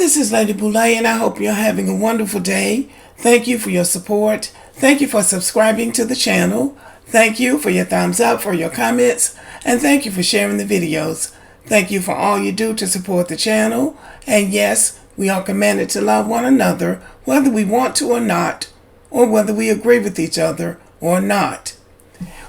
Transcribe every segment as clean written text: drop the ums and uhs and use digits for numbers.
this is Lady Boulay, and I hope you're having a wonderful day. Thank you for your support. Thank you for subscribing to the channel. Thank you for your thumbs up, for your comments, and thank you for sharing the videos. Thank you for all you do to support the channel. And yes, we are commanded to love one another, whether we want to or not, or whether we agree with each other or not.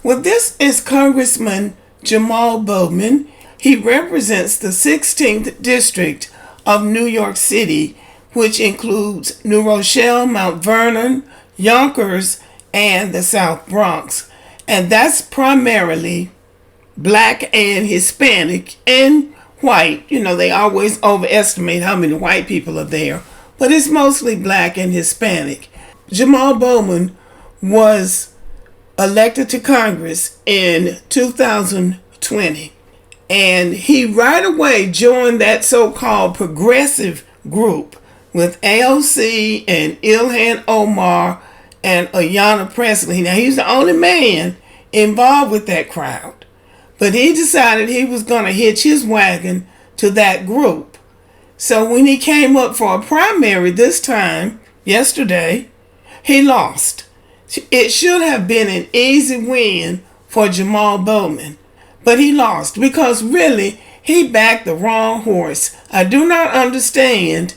Well, this is Congressman Jamaal Bowman. He represents the 16th District of New York City, which includes New Rochelle, Mount Vernon, Yonkers, and the South Bronx. And that's primarily Black and Hispanic and white. You know, they always overestimate how many white people are there, but it's mostly Black and Hispanic. Jamaal Bowman was elected to Congress in 2020. And he right away joined that so-called progressive group with AOC and Ilhan Omar and Ayanna Pressley. Now, he's the only man involved with that crowd. But he decided he was going to hitch his wagon to that group. So when he came up for a primary this time, yesterday, he lost. It should have been an easy win for Jamaal Bowman. But he lost because really he backed the wrong horse. I do not understand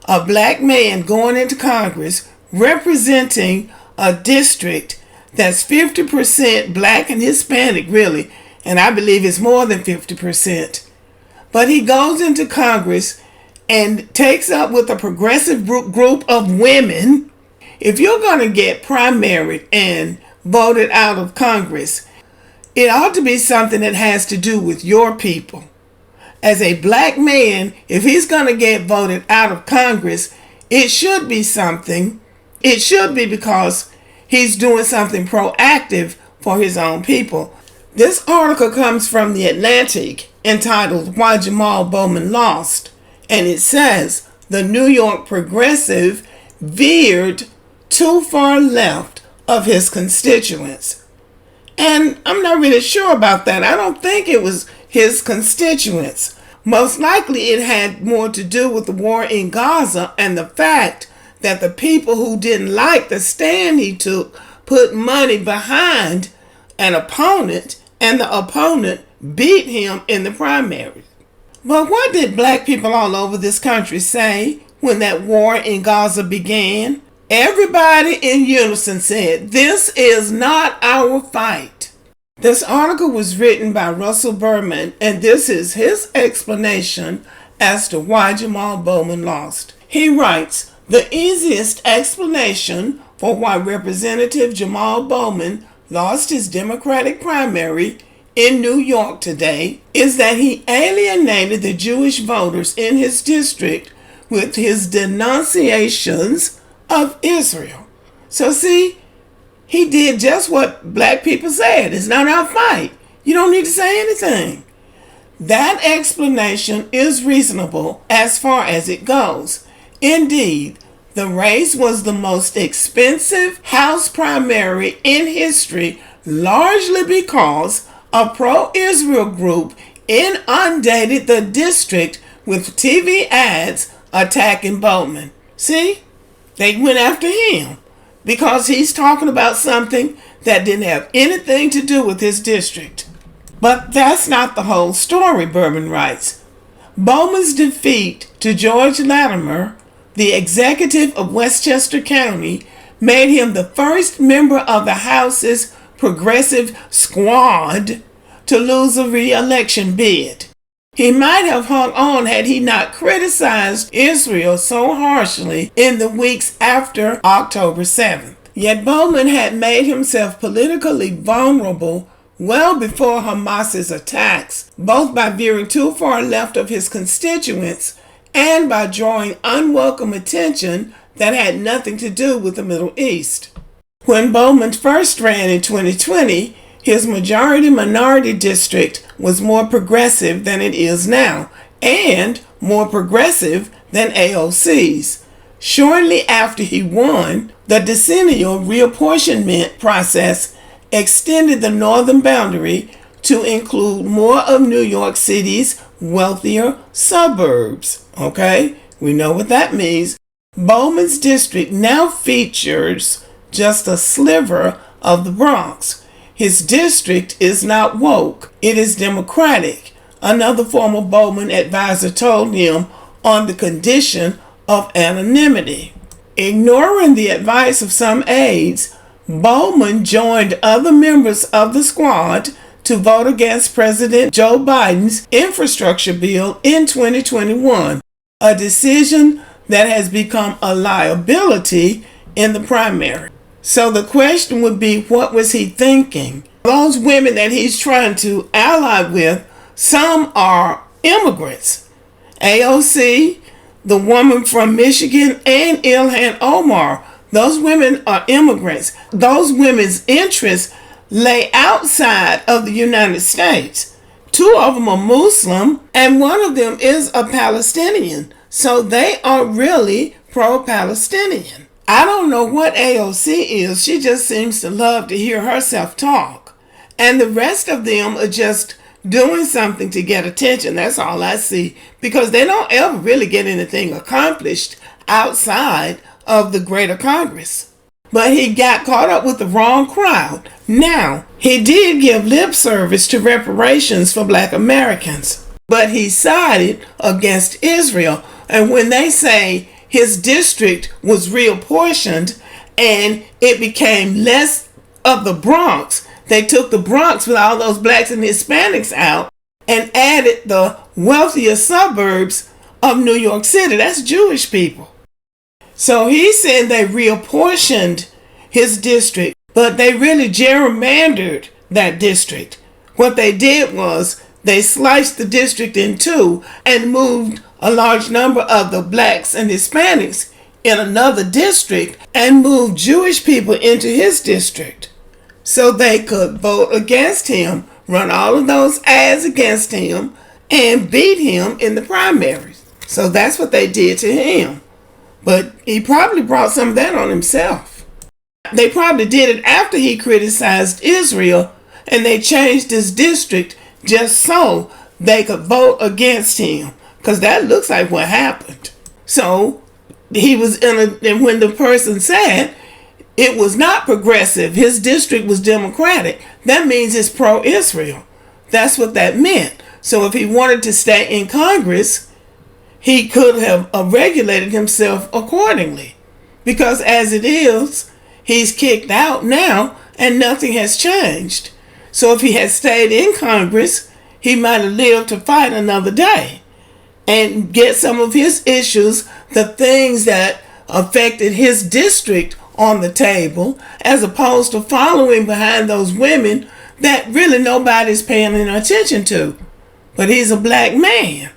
a Black man going into Congress representing a district that's 50% Black and Hispanic, really. And I believe it's more than 50%. But he goes into Congress and takes up with a progressive group of women. If you're going to get primaried and voted out of Congress, it ought to be something that has to do with your people. As a Black man, if he's going to get voted out of Congress, it should be something. It should be because he's doing something proactive for his own people. This article comes from The Atlantic entitled "Why Jamaal Bowman Lost." And it says, the New York progressive veered too far left of his constituents. And I'm not really sure about that. I don't think it was his constituents. Most likely it had more to do with the war in Gaza and the fact that the people who didn't like the stand he took put money behind an opponent, and the opponent beat him in the primary. But what did Black people all over this country say when that war in Gaza began? Everybody in unison said, "This is not our fight." This article was written by Russell Berman, and this is his explanation as to why Jamaal Bowman lost. He writes, "The easiest explanation for why Representative Jamaal Bowman lost his Democratic primary in New York today is that he alienated the Jewish voters in his district with his denunciations of Israel." So see, he did just what Black people said. It's not our fight. You don't need to say anything. That explanation is reasonable as far as it goes. Indeed, the race was the most expensive House primary in history, largely because a pro-Israel group inundated the district with TV ads attacking Bowman. See? They went after him because he's talking about something that didn't have anything to do with his district. But that's not the whole story, Berman writes. Bowman's defeat to George Latimer, the executive of Westchester County, made him the first member of the House's progressive squad to lose a re-election bid. He might have hung on had he not criticized Israel so harshly in the weeks after October 7th. Yet Bowman had made himself politically vulnerable well before Hamas's attacks, both by veering too far left of his constituents and by drawing unwelcome attention that had nothing to do with the Middle East. When Bowman first ran in 2020, his majority-minority district was more progressive than it is now, and more progressive than AOC's. Shortly after he won, the decennial reapportionment process extended the northern boundary to include more of New York City's wealthier suburbs. Okay? We know what that means. Bowman's district now features just a sliver of the Bronx. His district is not woke. It is democratic, another former Bowman advisor told him on the condition of anonymity. Ignoring the advice of some aides, Bowman joined other members of the squad to vote against President Joe Biden's infrastructure bill in 2021, a decision that has become a liability in the primary. So the question would be, what was he thinking? Those women that he's trying to ally with, some are immigrants. AOC, the woman from Michigan, and Ilhan Omar, those women are immigrants. Those women's interests lay outside of the United States. 2 of them are Muslim, and one of them is a Palestinian. So they are really pro-Palestinian. I don't know what AOC is. She just seems to love to hear herself talk. And the rest of them are just doing something to get attention. That's all I see. Because they don't ever really get anything accomplished outside of the greater Congress. But he got caught up with the wrong crowd. Now, he did give lip service to reparations for Black Americans. But he sided against Israel. And when they say his district was reapportioned and it became less of the Bronx, they took the Bronx with all those blacks and Hispanics out and added the wealthier suburbs of New York City. That's Jewish people. So he said they reapportioned his district, but they really gerrymandered that district. What they did was they sliced the district in two and moved a large number of the blacks and Hispanics in another district and moved Jewish people into his district so they could vote against him, run all of those ads against him, and beat him in the primaries. So that's what they did to him. But he probably brought some of that on himself. They probably did it after he criticized Israel, and they changed his district just so they could vote against him, because that looks like what happened. So he was and when the person said it was not progressive, his district was democratic, that means it's pro-Israel. That's what that meant. So if he wanted to stay in Congress, he could have regulated himself accordingly. Because as it is, he's kicked out now and nothing has changed. So if he had stayed in Congress, he might have lived to fight another day and get some of his issues, the things that affected his district, on the table, as opposed to following behind those women that really nobody's paying any attention to. But he's a black man,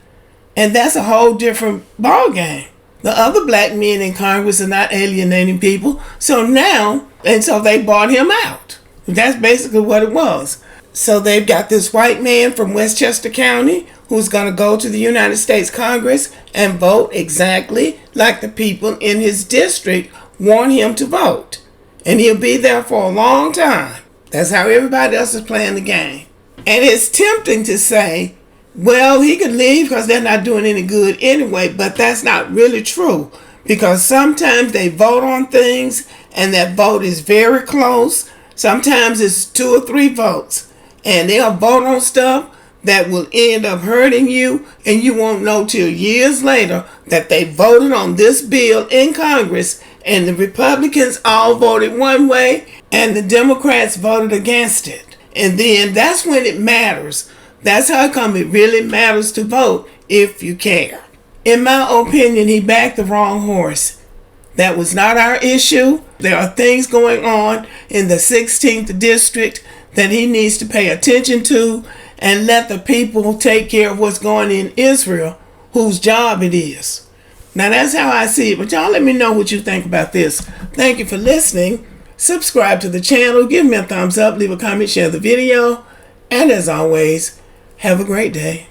and that's a whole different ballgame. The other black men in Congress are not alienating people, so they bought him out. That's basically what it was. So they've got this white man from Westchester County who's going to go to the United States Congress and vote exactly like the people in his district want him to vote. And he'll be there for a long time. That's how everybody else is playing the game. And it's tempting to say, well, he could leave because they're not doing any good anyway, but that's not really true. Because sometimes they vote on things and that vote is very close. Sometimes it's 2 or 3 votes. And they'll vote on stuff that will end up hurting you, and you won't know till years later that they voted on this bill in Congress and the Republicans all voted one way and the Democrats voted against it. And then that's when it matters. That's how come it really matters to vote if you care. In my opinion, he backed the wrong horse. That was not our issue. There are things going on in the 16th district that he needs to pay attention to and let the people take care of what's going on in Israel, whose job it is. Now that's how I see it, but y'all let me know what you think about this. Thank you for listening. Subscribe to the channel, give me a thumbs up, leave a comment, share the video, and as always, have a great day.